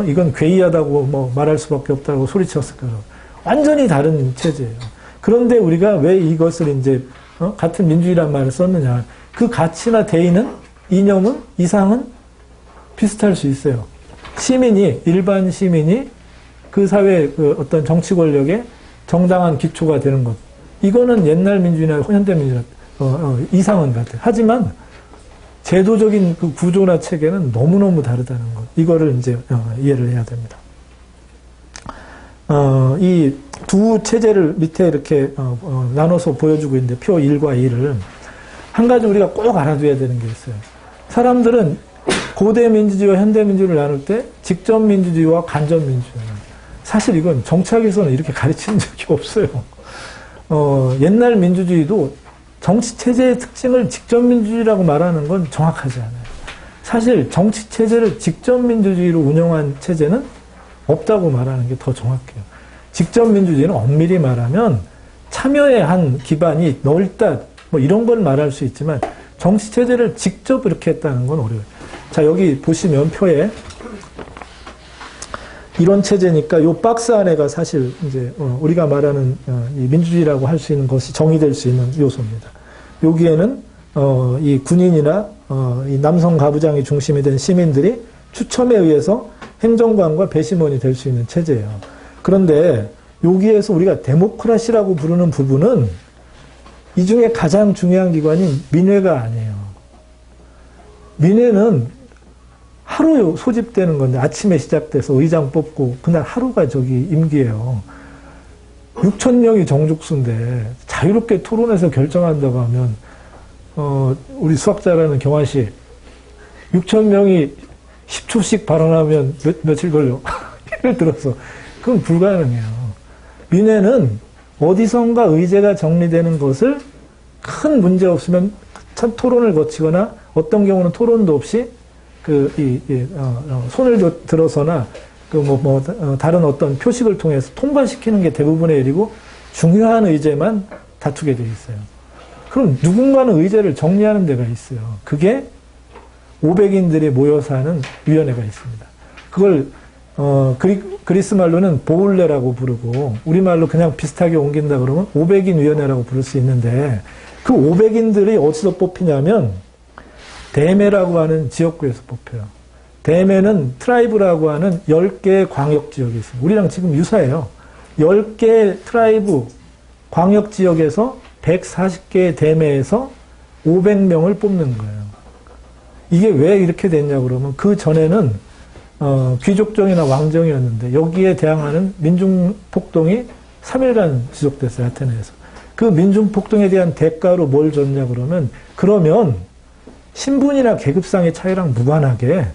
이건 괴이하다고 뭐 말할 수밖에 없다고 소리쳤을 거예요. 완전히 다른 체제예요. 그런데 우리가 왜 이것을 이제 같은 민주주의란 말을 썼느냐. 그 가치나 대의는 이념은 이상은 비슷할 수 있어요. 일반 시민이 그 사회 그 어떤 정치 권력의 정당한 기초가 되는 것. 이거는 옛날 민주주의나 현대 민주주의 이상은 같아요. 하지만 제도적인 그 구조나 체계는 너무너무 다르다는 것. 이거를 이제 이해를 해야 됩니다. 이 두 체제를 밑에 이렇게 나눠서 보여주고 있는데 표 1과 2를 한 가지 우리가 꼭 알아둬야 되는 게 있어요. 사람들은 고대 민주주의와 현대 민주주의를 나눌 때 직접 민주주의와 간접 민주주의. 사실 이건 정치학에서는 이렇게 가르치는 적이 없어요. 옛날 민주주의도 정치 체제의 특징을 직접 민주주의라고 말하는 건 정확하지 않아요. 사실 정치 체제를 직접 민주주의로 운영한 체제는 없다고 말하는 게 더 정확해요. 직접 민주주의는 엄밀히 말하면 참여의 한 기반이 넓다 뭐 이런 걸 말할 수 있지만 정치 체제를 직접 이렇게 했다는 건 어려워요. 자, 여기 보시면 표에 이런 체제니까 이 박스 안에가 사실 이제 우리가 말하는 이 민주주의라고 할 수 있는 것이 정의될 수 있는 요소입니다. 여기에는 이 군인이나 이 남성 가부장이 중심이 된 시민들이 추첨에 의해서 행정관과 배심원이 될 수 있는 체제예요. 그런데 여기에서 우리가 데모크라시라고 부르는 부분은 이 중에 가장 중요한 기관이 민회가 아니에요. 민회는 하루 소집되는 건데 아침에 시작돼서 의장 뽑고 그날 하루가 저기 임기예요. 6,000명이 정족수인데 자유롭게 토론해서 결정한다고 하면 우리 수학 잘하는 경환 씨 6,000명이 10초씩 발언하면 며칠 걸려? 예를 들어서 그건 불가능해요. 민회는 어디선가 의제가 정리되는 것을 큰 문제 없으면 참 토론을 거치거나 어떤 경우는 토론도 없이 손을 들어서나 다른 어떤 표식을 통해서 통과시키는 게 대부분의 일이고 중요한 의제만 다투게 돼 있어요. 그럼 누군가는 의제를 정리하는 데가 있어요. 그게 500인들이 모여서 하는 위원회가 있습니다. 그걸 그리스 말로는 보울레라고 부르고 우리말로 그냥 비슷하게 옮긴다 그러면 500인 위원회라고 부를 수 있는데 그 500인들이 어디서 뽑히냐면 대메라고 하는 지역구에서 뽑혀요. 대메는 트라이브라고 하는 10개의 광역지역이 있어요. 우리랑 지금 유사해요. 10개의 트라이브 광역지역에서 140개의 대메에서 500명을 뽑는 거예요. 이게 왜 이렇게 됐냐 그러면 그 전에는 귀족정이나 왕정이었는데 여기에 대항하는 민중폭동이 3일간 지속됐어요. 아테네에서. 그 민중폭동에 대한 대가로 뭘 줬냐 그러면 신분이나 계급상의 차이랑 무관하게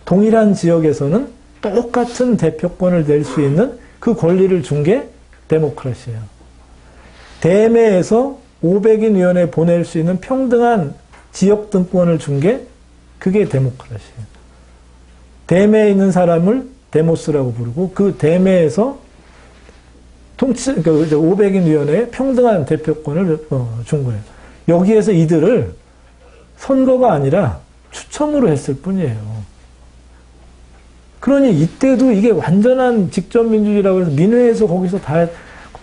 동일한 지역에서는 똑같은 대표권을 낼 수 있는 그 권리를 준 게 데모크라시예요. 대매에서 500인 위원회에 보낼 수 있는 평등한 지역 등권을 준 게 그게 데모크라시예요. 대매에 있는 사람을 데모스라고 부르고 그 대매에서 500인 위원회에 평등한 대표권을 준 거예요. 여기에서 이들을 선거가 아니라 추첨으로 했을 뿐이에요. 그러니 이때도 이게 완전한 직접 민주주의라고 해서 민회에서 거기서 다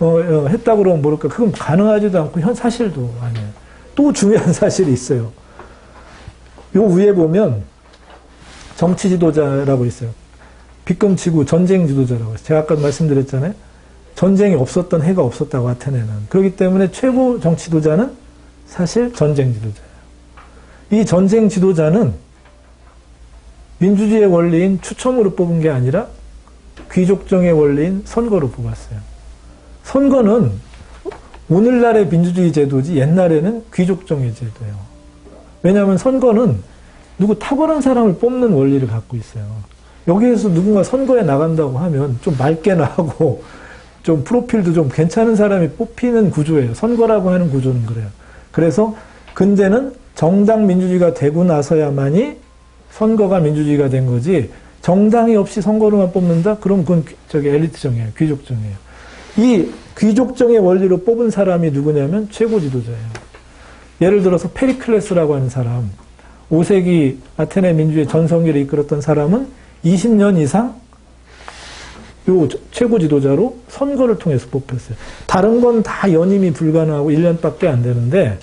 했다고 그러면 모를까. 그건 가능하지도 않고 사실도 아니에요. 또 중요한 사실이 있어요. 요 위에 보면 정치 지도자라고 있어요. 빗금치고 전쟁 지도자라고 있어요. 제가 아까 말씀드렸잖아요. 전쟁이 없었던 해가 없었다고 아테네는. 그렇기 때문에 최고 정치 지도자는 사실 전쟁 지도자예요. 이 전쟁 지도자는 민주주의의 원리인 추첨으로 뽑은 게 아니라 귀족정의 원리인 선거로 뽑았어요. 선거는 오늘날의 민주주의 제도지 옛날에는 귀족정의 제도예요. 왜냐하면 선거는 누구 탁월한 사람을 뽑는 원리를 갖고 있어요. 여기에서 누군가 선거에 나간다고 하면 좀 맑게나 하고 좀 프로필도 좀 괜찮은 사람이 뽑히는 구조예요. 선거라고 하는 구조는 그래요. 그래서 근대는 정당 민주주의가 되고 나서야만이 선거가 민주주의가 된 거지, 정당이 없이 선거로만 뽑는다? 그럼 그건 엘리트정이에요. 귀족정이에요. 이 귀족정의 원리로 뽑은 사람이 누구냐면 최고 지도자예요. 예를 들어서 페리클레스라고 하는 사람, 5세기 아테네 민주주의 전성기를 이끌었던 사람은 20년 이상 요 최고 지도자로 선거를 통해서 뽑혔어요. 다른 건 다 연임이 불가능하고 1년밖에 안 되는데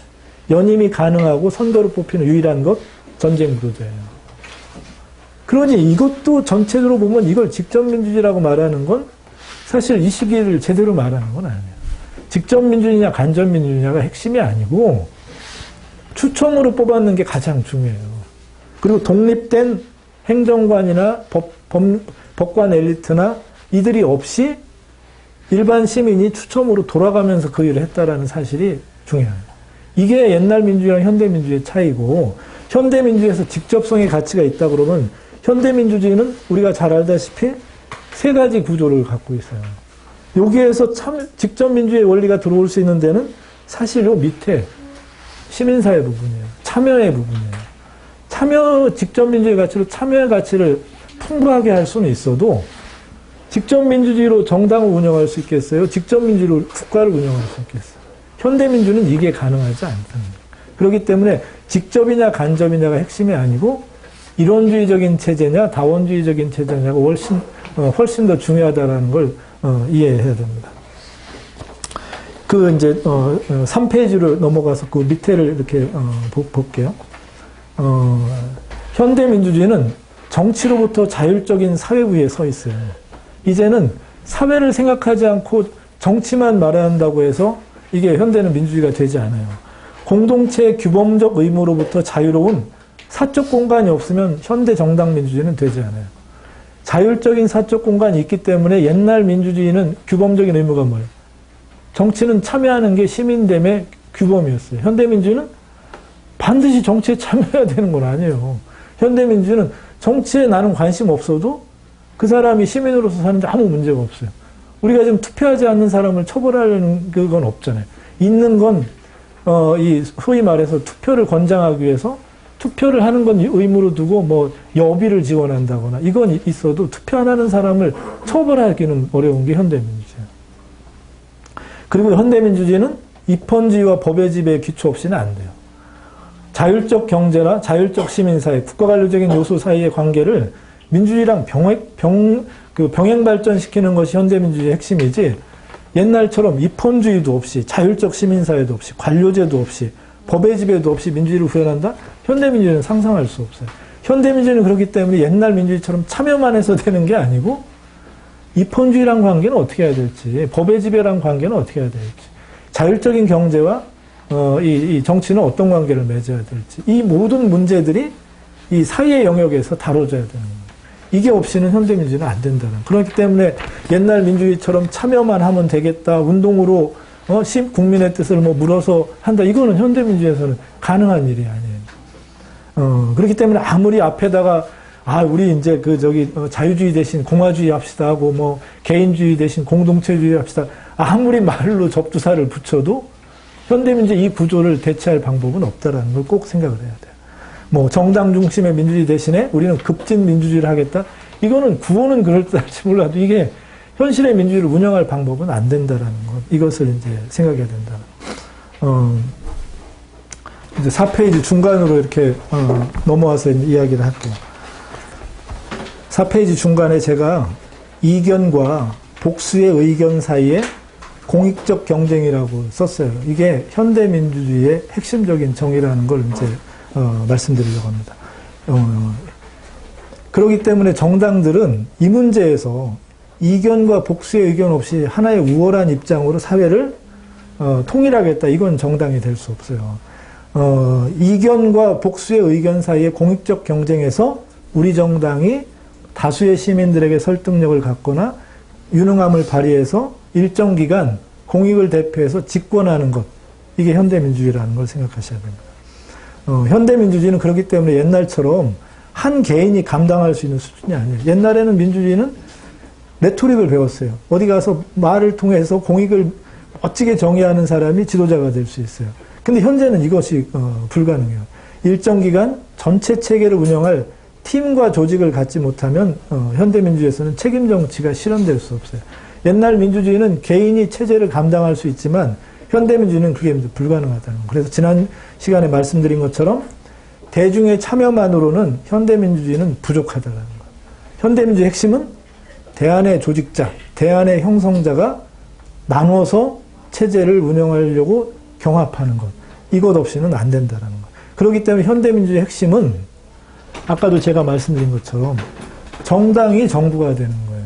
연임이 가능하고 선거로 뽑히는 유일한 것 전쟁 지도자예요. 그러니 이것도 전체적으로 보면 이걸 직접민주주의라고 말하는 건 사실 이 시기를 제대로 말하는 건 아니에요. 직접민주주의냐 간접민주주의냐가 핵심이 아니고 추첨으로 뽑았는 게 가장 중요해요. 그리고 독립된 행정관이나 법관 엘리트나 이들이 없이 일반 시민이 추첨으로 돌아가면서 그 일을 했다라는 사실이 중요해요. 이게 옛날 민주주의랑 현대 민주주의의 차이고, 현대 민주주의에서 직접성의 가치가 있다 그러면 현대 민주주의는 우리가 잘 알다시피 세 가지 구조를 갖고 있어요. 여기에서 직접 민주주의 원리가 들어올 수 있는 데는 사실 요 밑에 시민사회 부분이에요. 참여의 부분이에요. 직접 민주주의 가치로 참여의 가치를 풍부하게 할 수는 있어도 직접 민주주의로 정당을 운영할 수 있겠어요? 직접 민주주의로 국가를 운영할 수 있겠어요? 현대민주는 이게 가능하지 않다는 거예요. 그렇기 때문에 직접이냐 간접이냐가 핵심이 아니고 이론주의적인 체제냐 다원주의적인 체제냐가 훨씬 더 중요하다는 걸 이해해야 됩니다. 그 이제 3페이지를 넘어가서 그 밑에를 이렇게 볼게요. 현대민주주의는 정치로부터 자율적인 사회 위에 서 있어요. 이제는 사회를 생각하지 않고 정치만 말해야 한다고 해서 이게 현대는 민주주의가 되지 않아요. 공동체의 규범적 의무로부터 자유로운 사적 공간이 없으면 현대 정당 민주주의는 되지 않아요. 자율적인 사적 공간이 있기 때문에 옛날 민주주의는 규범적인 의무가 뭐예요? 정치는 참여하는 게 시민됨의 규범이었어요. 현대민주주의는 반드시 정치에 참여해야 되는 건 아니에요. 현대민주주의는 정치에 나는 관심 없어도 그 사람이 시민으로서 사는데 아무 문제가 없어요. 우리가 지금 투표하지 않는 사람을 처벌하려는 그건 없잖아요. 있는 건 소위 말해서 투표를 권장하기 위해서 투표를 하는 건 의무로 두고 뭐 여비를 지원한다거나 이건 있어도 투표 안 하는 사람을 처벌하기는 어려운 게 현대민주주의예요. 그리고 현대민주주의는 입헌주의와 법의 지배에 기초 없이는 안 돼요. 자율적 경제나 자율적 시민사회, 국가관료적인 요소 사이의 관계를 민주주의랑 병행 발전시키는 것이 현대민주주의의 핵심이지, 옛날처럼 입헌주의도 없이 자율적 시민사회도 없이 관료제도 없이 법의 지배도 없이 민주주의를 구현한다? 현대민주주의는 상상할 수 없어요. 현대민주주의는 그렇기 때문에 옛날 민주주의처럼 참여만 해서 되는 게 아니고 입헌주의랑 관계는 어떻게 해야 될지, 법의 지배랑 관계는 어떻게 해야 될지, 자율적인 경제와 이 정치는 어떤 관계를 맺어야 될지, 이 모든 문제들이 이 사회의 영역에서 다뤄져야 되는 거예요. 이게 없이는 현대민주주의는 안 된다는. 그렇기 때문에 옛날 민주주의처럼 참여만 하면 되겠다, 운동으로 국민의 뜻을 물어서 한다, 이거는 현대민주주의에서는 가능한 일이 아니에요. 그렇기 때문에 아무리 앞에다가 우리 이제 자유주의 대신 공화주의 합시다 하고 개인주의 대신 공동체주의 합시다, 아무리 말로 접두사를 붙여도 현대민주주의 이 구조를 대체할 방법은 없다라는 걸 꼭 생각을 해야 돼요. 정당 중심의 민주주의 대신에 우리는 급진 민주주의를 하겠다? 이거는 구호는 그럴듯할지 몰라도 이게 현실의 민주주의를 운영할 방법은 안 된다라는 것. 이것을 이제 생각해야 된다. 이제 4페이지 중간으로 이렇게 넘어와서 이야기를 할게요. 4페이지 중간에 제가 이견과 복수의 의견 사이에 공익적 경쟁이라고 썼어요. 이게 현대민주주의의 핵심적인 정의라는 걸 이제 말씀드리려고 합니다. 그렇기 때문에 정당들은 이 문제에서 이견과 복수의 의견 없이 하나의 우월한 입장으로 사회를 통일하겠다, 이건 정당이 될 수 없어요. 이견과 복수의 의견 사이의 공익적 경쟁에서 우리 정당이 다수의 시민들에게 설득력을 갖거나 유능함을 발휘해서 일정 기간 공익을 대표해서 집권하는 것. 이게 현대민주주의라는 걸 생각하셔야 됩니다. 현대민주주의는 그렇기 때문에 옛날처럼 한 개인이 감당할 수 있는 수준이 아니에요. 옛날에는 민주주의는 레토릭을 배웠어요. 어디 가서 말을 통해서 공익을 멋지게 정의하는 사람이 지도자가 될 수 있어요. 근데 현재는 이것이 불가능해요. 일정 기간 전체 체계를 운영할 팀과 조직을 갖지 못하면 현대민주주의에서는 책임 정치가 실현될 수 없어요. 옛날 민주주의는 개인이 체제를 감당할 수 있지만 현대민주주의는 그게 불가능하다는 거예요. 그래서 지난 시간에 말씀드린 것처럼 대중의 참여만으로는 현대민주주의는 부족하다는 거예요. 현대민주주의 핵심은 대안의 조직자, 대안의 형성자가 나눠서 체제를 운영하려고 경합하는 것. 이것 없이는 안 된다는 것. 그렇기 때문에 현대민주주의 핵심은 아까도 제가 말씀드린 것처럼 정당이 정부가 되는 거예요.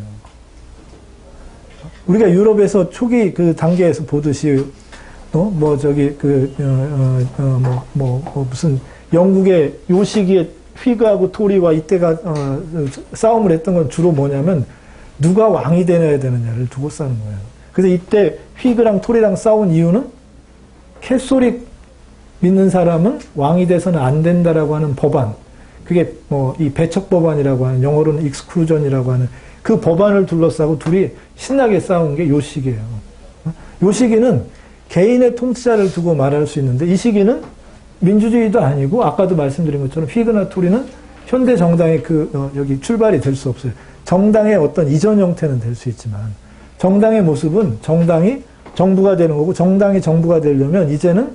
우리가 유럽에서 초기 그 단계에서 보듯이 무슨 영국의 요 시기에 휘그하고 토리와 이때가 싸움을 했던 건 주로 뭐냐면 누가 왕이 되어야 되느냐를 두고 싸는 거예요. 그래서 이때 휘그랑 토리랑 싸운 이유는 캐소릭 믿는 사람은 왕이 돼서는 안 된다라고 하는 법안, 그게 이 배척 법안이라고 하는, 영어로는 익스클루전이라고 하는 그 법안을 둘러싸고 둘이 신나게 싸운 게 요 시기예요. 요 시기는 개인의 통치자를 두고 말할 수 있는데 이 시기는 민주주의도 아니고 아까도 말씀드린 것처럼 휘그나 토리는 현대 정당의 여기 출발이 될 수 없어요. 정당의 어떤 이전 형태는 될 수 있지만 정당의 모습은 정당이 정부가 되는 거고, 정당이 정부가 되려면 이제는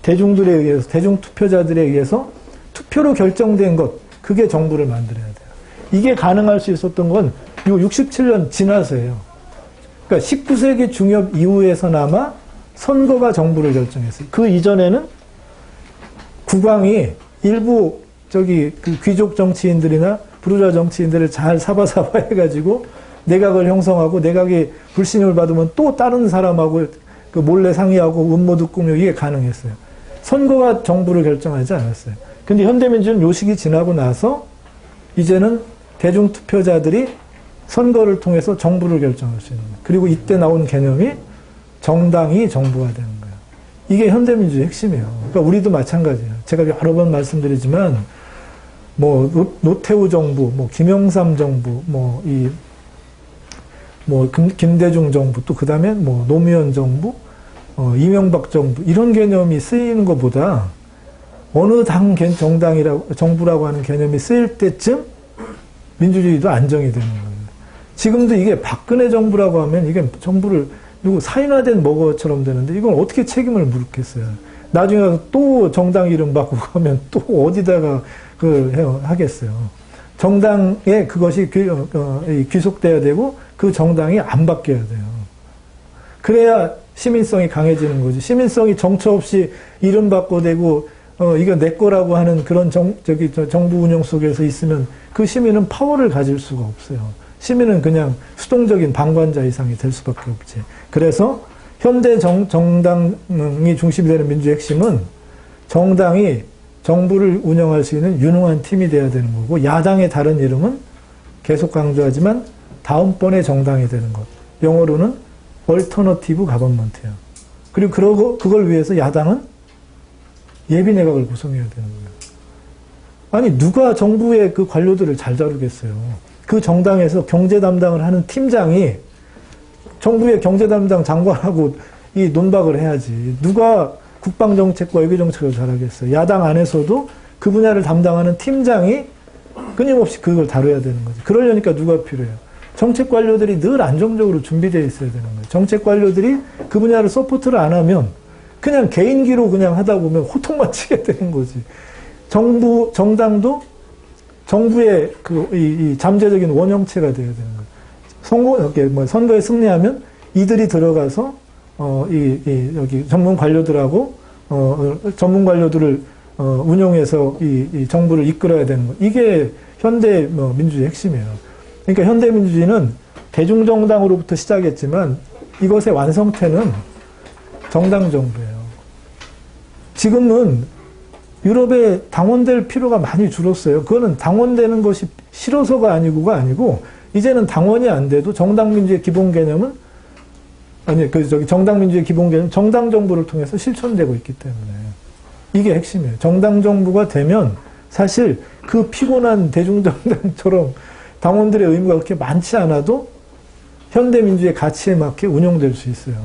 대중들에 의해서, 대중 투표자들에 의해서 투표로 결정된 것, 그게 정부를 만들어야 돼요. 이게 가능할 수 있었던 건 이 67년 지나서예요. 그러니까 19세기 중엽 이후에서나마 선거가 정부를 결정했어요. 그 이전에는 국왕이 일부 그 귀족 정치인들이나 부르주아 정치인들을 잘 사바사바 해가지고 내각을 형성하고, 내각이 불신임을 받으면 또 다른 사람하고 그 몰래 상의하고 음모도 꾸며 이게 가능했어요. 선거가 정부를 결정하지 않았어요. 근데 현대민주주의는 요 시기 지나고 나서 이제는 대중투표자들이 선거를 통해서 정부를 결정할 수 있는 거예요. 그리고 이때 나온 개념이 정당이 정부가 되는 거예요. 이게 현대민주주의 핵심이에요. 그러니까 우리도 마찬가지예요. 제가 여러 번 말씀드리지만 노태우 정부, 김영삼 정부, 김대중 정부, 또 그 다음에 노무현 정부, 이명박 정부, 이런 개념이 쓰이는 것보다 어느 당 정부라고 하는 개념이 쓰일 때쯤 민주주의도 안정이 되는 거예요. 지금도 이게 박근혜 정부라고 하면 이게 정부를 누구 사인화된 머거처럼 되는데 이건 어떻게 책임을 물겠어요. 나중에 가서 또 정당 이름 바꾸고 하면 또 어디다가 하겠어요. 정당에 그것이 귀속돼야 되고 그 정당이 안 바뀌어야 돼요. 그래야 시민성이 강해지는 거지. 시민성이 정처 없이 이름 바꿔대고 이거 내 거라고 하는 그런 정부 운영 속에서 있으면 그 시민은 파워를 가질 수가 없어요. 시민은 그냥 수동적인 방관자 이상이 될 수밖에 없지. 그래서 현대 정당이 중심이 되는 민주의 핵심은 정당이 정부를 운영할 수 있는 유능한 팀이 돼야 되는 거고, 야당의 다른 이름은 계속 강조하지만 다음번에 정당이 되는 것. 영어로는 얼터너티브 가버먼트예요. 그리고 그걸 위해서 야당은 예비내각을 구성해야 되는 거예요. 아니 누가 정부의 그 관료들을 잘 다루겠어요. 그 정당에서 경제 담당을 하는 팀장이 정부의 경제 담당 장관하고 이 논박을 해야지. 누가 국방정책과 외교정책을 잘하겠어요. 야당 안에서도 그 분야를 담당하는 팀장이 끊임없이 그걸 다뤄야 되는 거지. 그러려니까 누가 필요해요? 정책 관료들이 늘 안정적으로 준비되어 있어야 되는 거예요. 정책 관료들이 그 분야를 서포트를 안 하면 그냥 개인기로 그냥 하다 보면 호통만 치게 되는 거지. 정당도 정부의 이 잠재적인 원형체가 되어야 되는 거예요. 선거에 승리하면 이들이 들어가서 여기 전문 관료들하고 전문 관료들을 운용해서 이 정부를 이끌어야 되는 거. 이게 현대 민주주의 핵심이에요. 그러니까 현대 민주주의는 대중정당으로부터 시작했지만 이것의 완성태는 정당 정부예요. 지금은 유럽에 당원될 필요가 많이 줄었어요. 그거는 당원되는 것이 싫어서가 아니고가 아니고 이제는 당원이 안 돼도 정당민주의 기본 개념은 정당민주의 기본 개념 정당 정부를 통해서 실천되고 있기 때문에 이게 핵심이에요. 정당 정부가 되면 사실 그 피곤한 대중정당처럼 당원들의 의무가 그렇게 많지 않아도 현대민주의 가치에 맞게 운영될 수 있어요.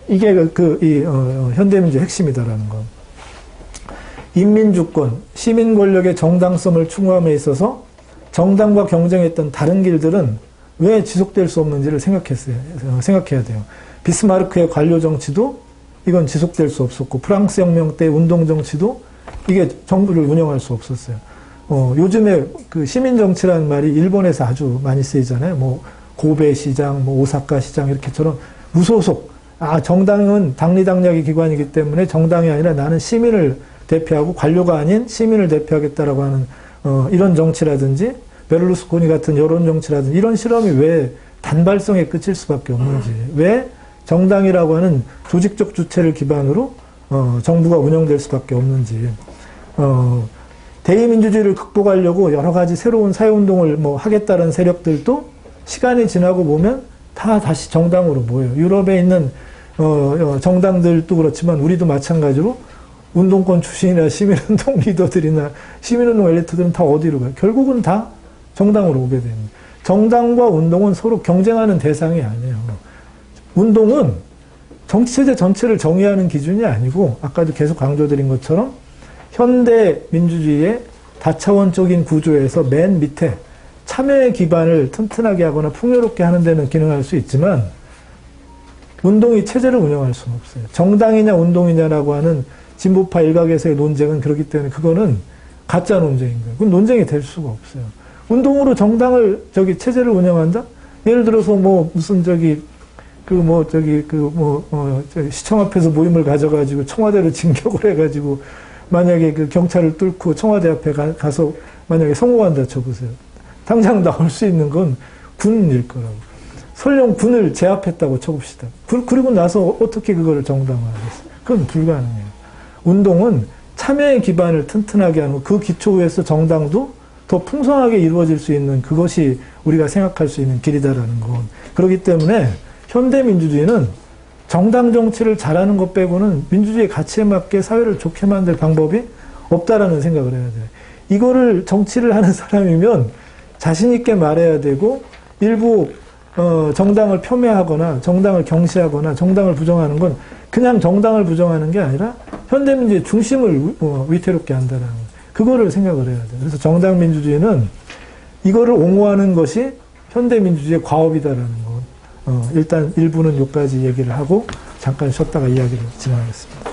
이게 현대민주의 핵심이다라는 거. 인민주권, 시민 권력의 정당성을 추구함에 있어서 정당과 경쟁했던 다른 길들은 왜 지속될 수 없는지를 생각해야 돼요. 비스마르크의 관료 정치도 이건 지속될 수 없었고, 프랑스 혁명 때 운동 정치도 이게 정부를 운영할 수 없었어요. 요즘에 그 시민 정치라는 말이 일본에서 아주 많이 쓰이잖아요. 뭐 고베 시장, 뭐 오사카 시장 이렇게처럼 무소속. 정당은 당리당략의 기관이기 때문에 정당이 아니라 나는 시민을 대표하고 관료가 아닌 시민을 대표하겠다라고 하는 이런 정치라든지 베를루스코니 같은 여론 정치라든지 이런 실험이 왜 단발성에 끝일 수밖에 없는지, 왜 정당이라고 하는 조직적 주체를 기반으로 정부가 운영될 수밖에 없는지, 대의민주주의를 극복하려고 여러 가지 새로운 사회운동을 하겠다는 세력들도 시간이 지나고 보면 다 다시 정당으로 모여요. 유럽에 있는 정당들도 그렇지만 우리도 마찬가지로 운동권 출신이나 시민운동 리더들이나 시민운동 엘리트들은 다 어디로 가요? 결국은 다 정당으로 오게 됩니다. 정당과 운동은 서로 경쟁하는 대상이 아니에요. 운동은 정치체제 전체를 정의하는 기준이 아니고 아까도 계속 강조드린 것처럼 현대 민주주의의 다차원적인 구조에서 맨 밑에 참여의 기반을 튼튼하게 하거나 풍요롭게 하는 데는 기능할 수 있지만 운동이 체제를 운영할 수는 없어요. 정당이냐 운동이냐라고 하는 진보파 일각에서의 논쟁은 그렇기 때문에 그거는 가짜 논쟁인 거예요. 그건 논쟁이 될 수가 없어요. 운동으로 정당을 체제를 운영한다? 예를 들어서 무슨 시청 앞에서 모임을 가져가지고 청와대를 진격을 해가지고 만약에 그 경찰을 뚫고 청와대 앞에 가서 만약에 성공한다 쳐보세요. 당장 나올 수 있는 건 군일 거라고. 설령 군을 제압했다고 쳐봅시다. 그리고 나서 어떻게 그거를 정당화하겠어요? 그건 불가능해요. 운동은 참여의 기반을 튼튼하게 하는 그 기초 위에서 정당도 더 풍성하게 이루어질 수 있는 그것이 우리가 생각할 수 있는 길이다라는 것. 그렇기 때문에 현대민주주의는 정당 정치를 잘하는 것 빼고는 민주주의 가치에 맞게 사회를 좋게 만들 방법이 없다라는 생각을 해야 돼요. 이거를 정치를 하는 사람이면 자신 있게 말해야 되고 일부 정당을 폄훼하거나 정당을 경시하거나 정당을 부정하는 건 그냥 정당을 부정하는 게 아니라 현대민주주의 중심을 위태롭게 한다는 거. 그거를 생각을 해야 돼요. 그래서 정당민주주의는 이거를 옹호하는 것이 현대민주주의의 과업이다라는 거. 일단 일부는 여기까지 얘기를 하고 잠깐 쉬었다가 이야기를 진행하겠습니다.